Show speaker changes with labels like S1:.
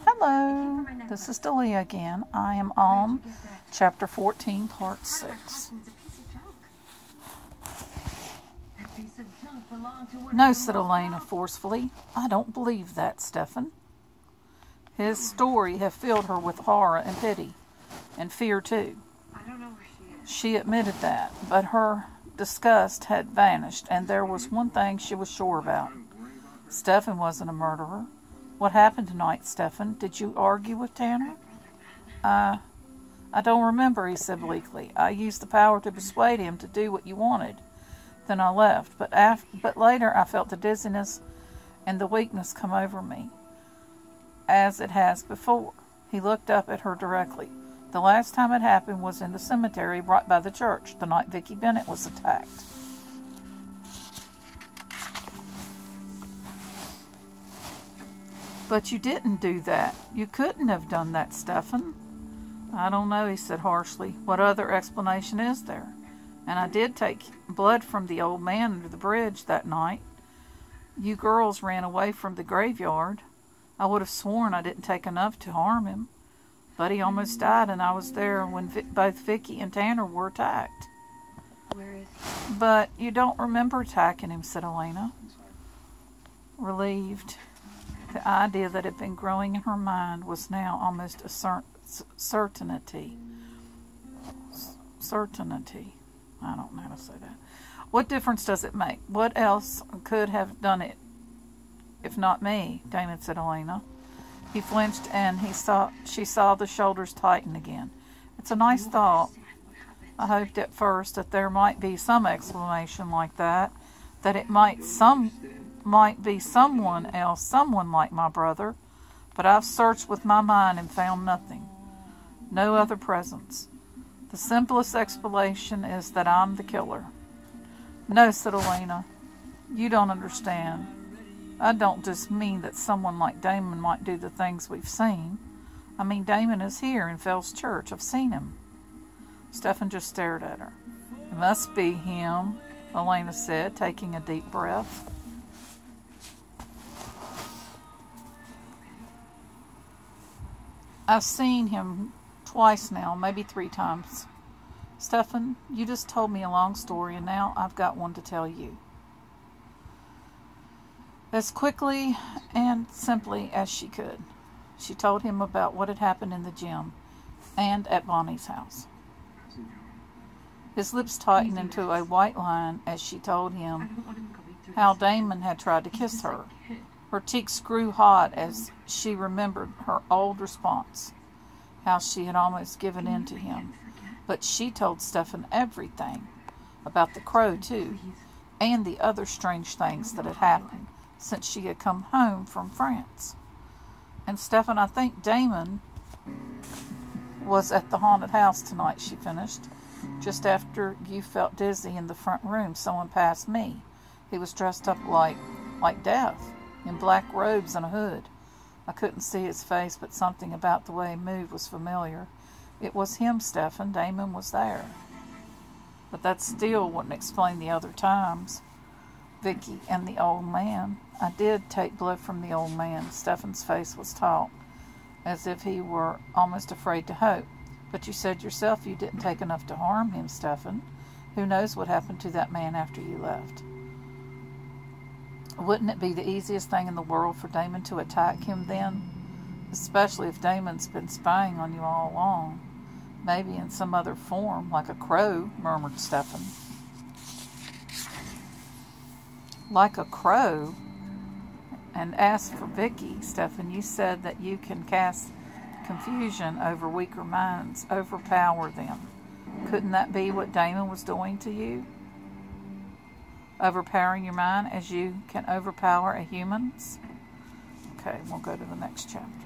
S1: Hello, this is Delia again. I am on chapter 14, part 6. No, said Elena forcefully. I don't believe that, Stephen. His story had filled her with horror and pity, and fear too. She admitted that, but her disgust had vanished, and there was one thing she was sure about. Stephen wasn't a murderer. What happened tonight, Stephen? Did you argue with Tanner? I don't remember, he said bleakly. I used the power to persuade him to do what you wanted. Then I left, but later I felt the dizziness and the weakness come over me, as it has before. He looked up at her directly. The last time it happened was in the cemetery right by the church, the night Vicki Bennett was attacked. But you didn't do that. You couldn't have done that, Stephen. I don't know, he said harshly. What other explanation is there? And I did take blood from the old man under the bridge that night. You girls ran away from the graveyard. I would have sworn I didn't take enough to harm him. But he almost died, and I was there when both Vicki and Tanner were attacked.
S2: Where is he?
S1: But you don't remember attacking him, said Elena, relieved. The idea that had been growing in her mind was now almost a certainty. Certainty. I don't know how to say that. What difference does it make? What else could have done it if not me? Damon said Elena. He flinched, and she saw the shoulders tighten again. It's a nice thought. I hoped at first that there might be some explanation like that it might be someone else, someone like my brother. But I've searched with my mind and found nothing. No other presence. The simplest explanation is that I'm the killer. No, said Elena. You don't understand. I don't just mean that someone like Damon might do the things we've seen. I mean Damon is here in Fell's Church. I've seen him. Stephen just stared at her. It must be him, Elena said, taking a deep breath. I've seen him twice now, maybe 3 times. Stephen, you just told me a long story, and now I've got one to tell you. As quickly and simply as she could, she told him about what had happened in the gym and at Bonnie's house. His lips tightened into a white line as she told him how Damon had tried to kiss her. Her cheeks grew hot as she remembered her old response, how she had almost given in to him. But she told Stephen everything, about the crow too, and the other strange things that had happened since she had come home from France. And Stephen, I think Damon was at the haunted house tonight, she finished. Just after you felt dizzy in the front room, someone passed me. He was dressed up like death, in black robes and a hood. I couldn't see his face, but something about the way he moved was familiar. It was him, Stephen. Damon was there. But that still wouldn't explain the other times. Vicki and the old man. I did take blood from the old man. Stephen's face was taut, as if he were almost afraid to hope. But you said yourself you didn't take enough to harm him, Stephen. Who knows what happened to that man after you left? Wouldn't it be the easiest thing in the world for Damon to attack him then? Especially if Damon's been spying on you all along. Maybe in some other form, like a crow, murmured Stephen. Like a crow? And as for Vicki, Stephen, you said that you can cast confusion over weaker minds, overpower them. Couldn't that be what Damon was doing to you? Overpowering your mind as you can overpower a human's? Okay, we'll go to the next chapter.